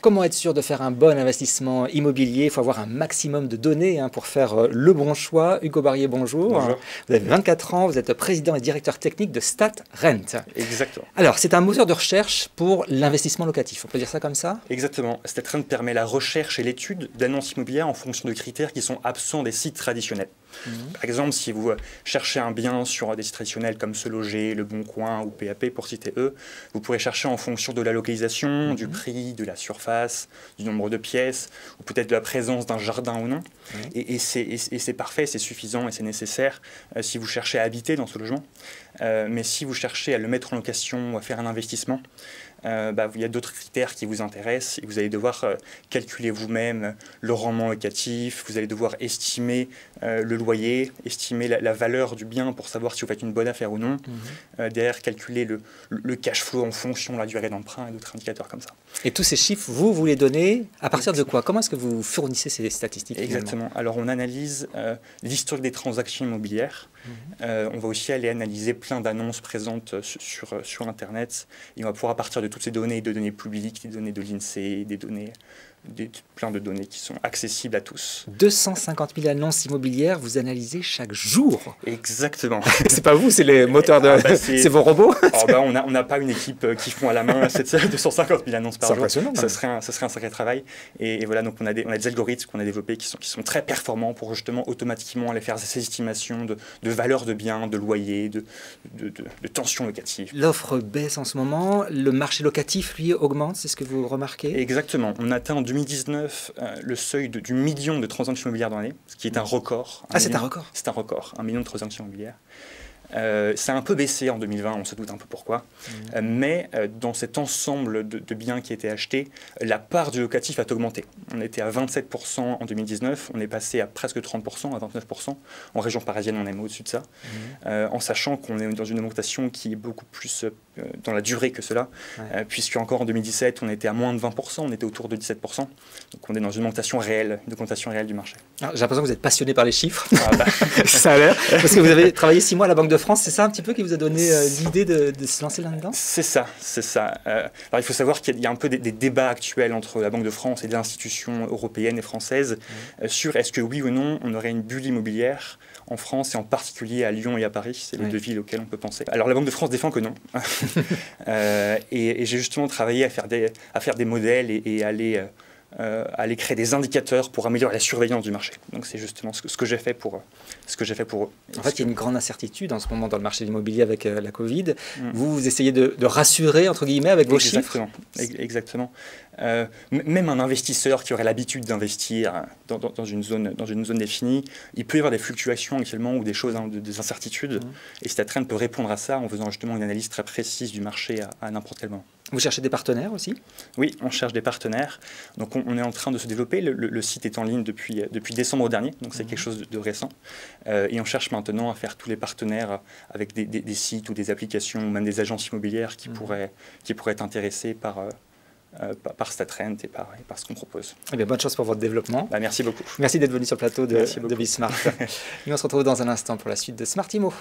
comment être sûr de faire un bon investissement immobilier? Il faut avoir un maximum de données pour faire le bon choix. Hugo Barrier, bonjour. Bonjour. Vous avez 24 ans, vous êtes président et directeur technique de StatRent. Exactement. Alors, c'est un moteur de recherche pour l'investissement locatif, on peut dire ça comme ça? Exactement. StatRent permet la recherche et l'étude d'annonces immobilières en fonction de critères qui sont absents des sites traditionnels. Par exemple, si vous cherchez un bien sur des sites traditionnels comme Se Loger, Le Bon Coin ou PAP, pour citer eux, vous pourrez chercher en fonction de la localisation, du prix, de la surface, du nombre de pièces, ou peut-être de la présence d'un jardin ou non. Et c'est parfait, c'est suffisant et c'est nécessaire si vous cherchez à habiter dans ce logement. Mais si vous cherchez à le mettre en location ou à faire un investissement, il y a d'autres critères qui vous intéressent et vous allez devoir calculer vous-même le rendement locatif, vous allez devoir estimer le loyer, estimer la valeur du bien pour savoir si vous faites une bonne affaire ou non, derrière calculer le cash flow en fonction de la durée d'emprunt et d'autres indicateurs comme ça. Et tous ces chiffres, vous les donnez à partir de quoi? Comment est-ce que vous fournissez ces statistiques? Exactement. Alors on analyse l'historique des transactions immobilières. On va aussi aller analyser plein d'annonces présentes sur Internet et on va pouvoir à partir de toutes ces données, de données publiques, des données de l'INSEE, plein de données qui sont accessibles à tous. 250 000 annonces immobilières, vous analysez chaque jour? Exactement. C'est pas vous, c'est les moteurs de... c'est vos robots? On n'a pas une équipe qui font à la main 250 000 annonces par jour. C'est impressionnant. Ça serait un sacré travail. Et voilà, donc on a des algorithmes qu'on a développés qui sont très performants pour justement automatiquement aller faire ces estimations de valeur de biens, de loyer, de tension locative. L'offre baisse en ce moment, le marché locatif, lui, augmente, c'est ce que vous remarquez? Exactement. On atteint en 2019 le seuil du million de transactions immobilières dans l'année, ce qui est un record. C'est un record? C'est un record, 1 million de transactions immobilières. Ça a un peu baissé en 2020, on se doute un peu pourquoi. Mais dans cet ensemble de biens qui étaient achetés, la part du locatif a augmenté. On était à 27% en 2019, on est passé à presque 30%, à 29%. En région parisienne, on est au-dessus de ça. En sachant qu'on est dans une augmentation qui est beaucoup plus dans la durée que cela, puisque encore en 2017, on était à moins de 20%, on était autour de 17%. Donc on est dans une augmentation réelle du marché. J'ai l'impression que vous êtes passionné par les chiffres. Ça a l'air. Parce que vous avez travaillé 6 mois à la Banque de France, c'est ça un petit peu qui vous a donné l'idée de se lancer là-dedans? C'est ça. Alors il faut savoir qu'il y a un peu des débats actuels entre la Banque de France et les institutions européennes et françaises sur est-ce que oui ou non on aurait une bulle immobilière en France et en particulier à Lyon et à Paris, c'est les deux villes auxquelles on peut penser. Alors la Banque de France défend que non. Et j'ai justement travaillé à faire des modèles et aller créer des indicateurs pour améliorer la surveillance du marché. Donc c'est justement ce que j'ai fait pour eux. En fait, il y a une grande incertitude en ce moment dans le marché de l'immobilier avec la Covid. Vous essayez de rassurer, entre guillemets, avec vos chiffres? Exactement. Même un investisseur qui aurait l'habitude d'investir dans une zone définie, il peut y avoir des fluctuations actuellement ou des choses, des incertitudes. Et StatRent peut répondre à ça en faisant justement une analyse très précise du marché à n'importe quel moment. Vous cherchez des partenaires aussi? Oui, on cherche des partenaires. Donc on est en train de se développer. Le site est en ligne depuis décembre dernier, donc c'est quelque chose de récent. Et on cherche maintenant à faire tous les partenaires avec des sites ou des applications ou même des agences immobilières qui pourraient être intéressées par StatRent et par ce qu'on propose. Eh bien, bonne chance pour votre développement. Merci beaucoup. Merci d'être venu sur le plateau de Bismart. Et on se retrouve dans un instant pour la suite de Smart Immo.